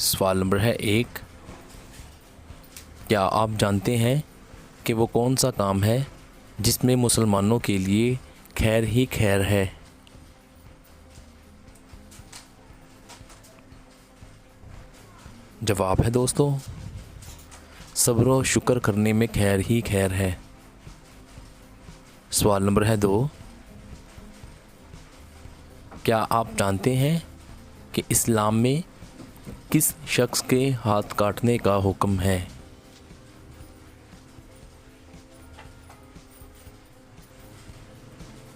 سوال نمبر ہے 1، کیا آپ جانتے ہیں کہ وہ کون سا کام ہے جس میں مسلمانوں کے لیے خیر ہی خیر ہے؟ جواب ہے دوستو، صبر و شکر کرنے میں خیر ہی خیر ہے۔ سوال نمبر ہے 2، کیا آپ جانتے ہیں کہ اسلام میں کس شخص کے ہاتھ کاٹنے کا حکم ہے؟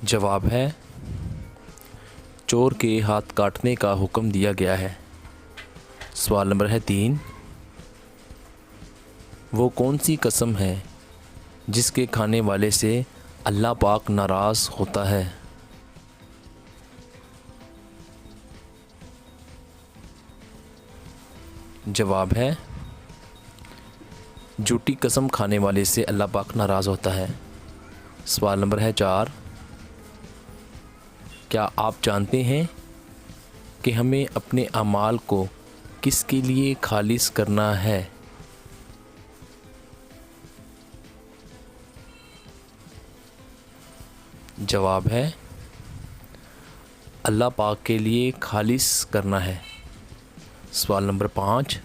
جواب ہے، چور کے ہاتھ کاٹنے کا حکم دیا گیا ہے۔ سوال نمبر ہے 3، وہ کون سی قسم ہے جس کے کھانے والے سے اللہ پاک ناراض ہوتا ہے؟ جواب ہے، جھوٹی قسم کھانے والے سے اللہ پاک ناراض ہوتا ہے۔ سوال نمبر ہے 4، کیا آپ جانتے ہیں کہ ہمیں اپنے اعمال کو کس کے لیے خالص کرنا ہے؟ جواب ہے، اللہ پاک کے لیے خالص کرنا ہے۔ سوال نمبر 5،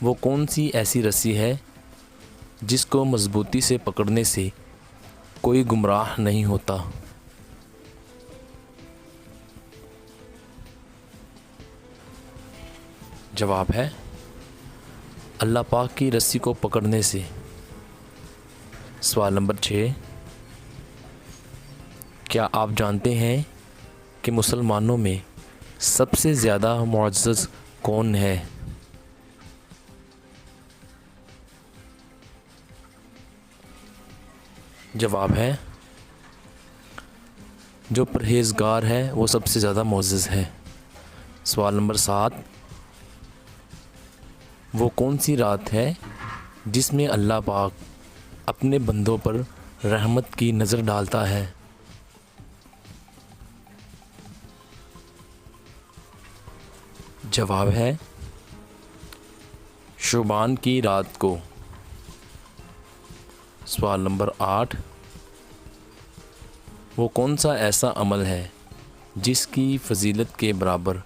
وہ کون سی ایسی رسی ہے جس کو مضبوطی سے پکڑنے سے کوئی گمراہ نہیں ہوتا؟ جواب ہے، اللہ پاک کی رسی کو پکڑنے سے۔ سوال نمبر 6، کیا آپ جانتے ہیں کہ مسلمانوں میں سب سے زیادہ معزز کون ہے؟ جواب ہے، جو پرہیزگار ہے وہ سب سے زیادہ معزز ہے۔ سوال نمبر 7، وہ کون سی رات ہے جس میں اللہ پاک اپنے بندوں پر رحمت کی نظر ڈالتا ہے؟ جواب ہے، شعبان کی رات کو۔ سوال نمبر 8، وہ کون سا ایسا عمل ہے جس کی فضیلت کے برابر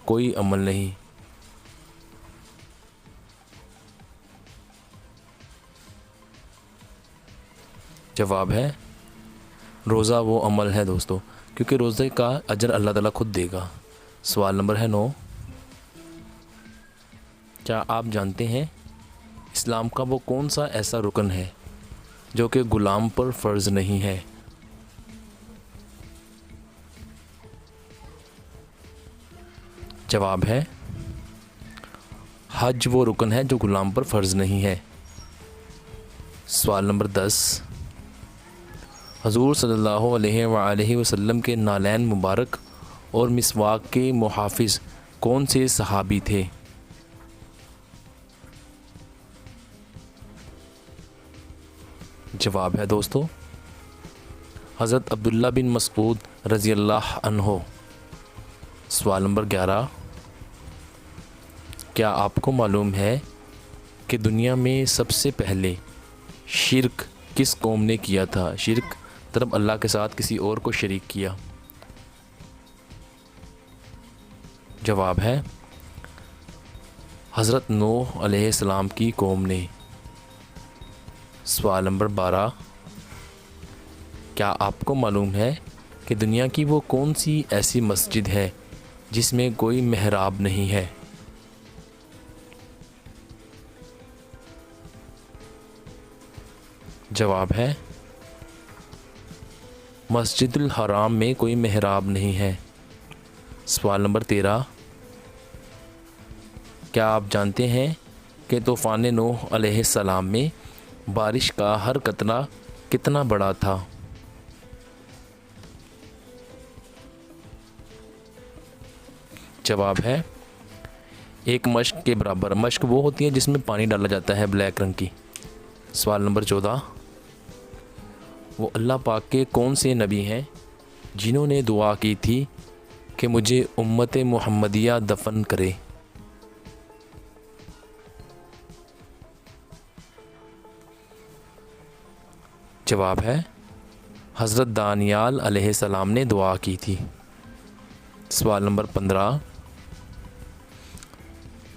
کوئی عمل نہیں؟ جواب ہے، روزہ وہ عمل ہے دوستو، کیونکہ روزے کا اجر اللہ تعالیٰ خود دے گا۔ سوال نمبر ہے 9، کیا آپ جانتے ہیں اسلام کا وہ کون سا ایسا رکن ہے جو کہ غلام پر فرض نہیں ہے؟ جواب ہے، حج وہ رکن ہے جو غلام پر فرض نہیں ہے۔ سوال نمبر 10، حضور صلی اللہ علیہ وآلہ وسلم کے نالین مبارک اور مسواک کے محافظ کون سے صحابی تھے؟ جواب ہے دوستو، حضرت عبداللہ بن مسعود رضی اللہ عنہ۔ سوال نمبر 11، کیا آپ کو معلوم ہے کہ دنیا میں سب سے پہلے شرک کس قوم نے کیا تھا؟ شرک طرف اللہ کے ساتھ کسی اور کو شریک کیا۔ جواب ہے، حضرت نوح علیہ السلام کی قوم نے۔ سوال نمبر 12، کیا آپ کو معلوم ہے کہ دنیا کی وہ کون سی ایسی مسجد ہے جس میں کوئی محراب نہیں ہے؟ جواب ہے، مسجد الحرام میں کوئی محراب نہیں ہے۔ سوال نمبر 13، کیا آپ جانتے ہیں کہ طوفان نوح علیہ السلام میں بارش کا ہر قطرہ کتنا بڑا تھا؟ جواب ہے، ایک مشق کے برابر۔ مشق وہ ہوتی ہے جس میں پانی ڈالا جاتا ہے بلیک رنگ کی۔ سوال نمبر 14، وہ اللہ پاک کے کون سے نبی ہیں جنہوں نے دعا کی تھی کہ مجھے امت محمدیہ دفن کرے؟ جواب ہے حضرت دانیال علیہ السلام نے دعا کی تھی۔ سوال نمبر 15،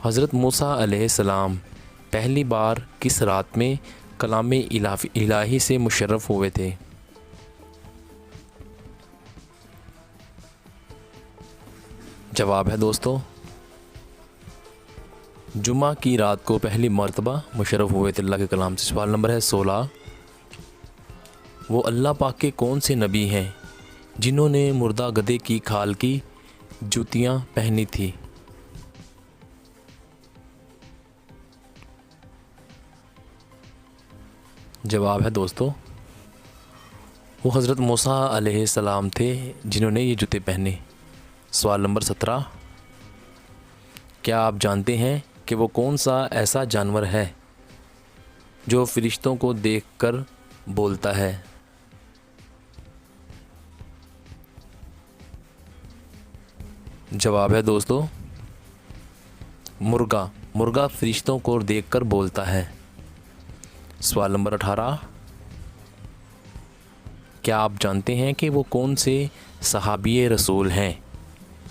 حضرت موسیٰ علیہ السلام پہلی بار کس رات میں کلام الہی سے مشرف ہوئے تھے؟ جواب ہے دوستو جمعہ کی رات کو پہلی مرتبہ مشرف ہوئے تھے اللہ کے کلام سے۔ سوال نمبر ہے 16، وہ اللہ پاک کے کون سے نبی ہیں جنہوں نے مردہ گدھے کی کھال کی جوتیاں پہنی تھی؟ جواب ہے دوستو وہ حضرت موسیٰ علیہ السلام تھے جنہوں نے یہ جوتے پہنے۔ سوال نمبر 17، کیا آپ جانتے ہیں کہ وہ کون سا ایسا جانور ہے جو فرشتوں کو دیکھ کر بولتا ہے؟ جواب ہے دوستو مرغا فرشتوں کو دیکھ کر بولتا ہے۔ سوال نمبر 18، کیا آپ جانتے ہیں کہ وہ کون سے صحابی رسول ہیں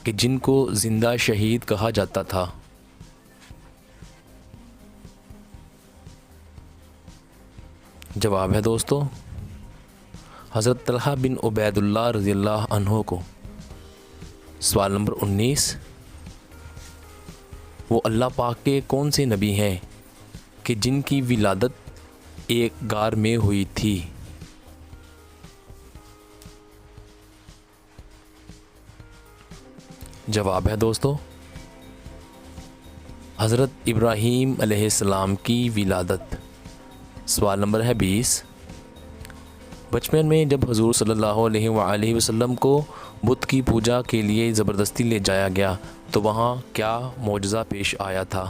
کہ جن کو زندہ شہید کہا جاتا تھا؟ جواب ہے دوستو حضرت طلحہ بن عبید اللہ رضی اللہ عنہ کو۔ سوال نمبر 19، وہ اللہ پاک کے کون سے نبی ہیں کہ جن کی ولادت ایک غار میں ہوئی تھی؟ جواب ہے دوستو حضرت ابراہیم علیہ السلام کی ولادت۔ سوال نمبر ہے 20، بچپن میں جب حضور صلی اللہ علیہ وآلہ وسلم کو بت کی پوجا کے لیے زبردستی لے جایا گیا تو وہاں کیا معجزہ پیش آیا تھا؟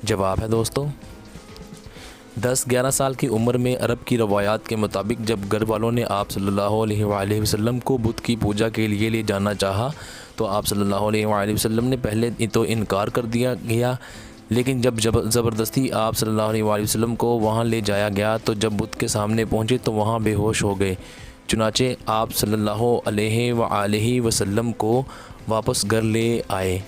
جواب ہے دوستو 10-11 سال کی عمر میں عرب کی روایات کے مطابق جب گھر والوں نے آپ صلی اللہ علیہ وآلہ وسلم کو بت کی پوجا کے لیے لے جانا چاہا تو آپ صلی اللہ علیہ وآلہ وسلم نے پہلے تو انکار کر دیا گیا، لیکن جب زبردستی آپ صلی اللہ علیہ وآلہ وسلم کو وہاں لے جایا گیا تو جب بت کے سامنے پہنچے تو وہاں بے ہوش ہو گئے۔ چنانچہ آپ صلی اللہ علیہ وآلہ وسلم کو واپس گھر لے آئے۔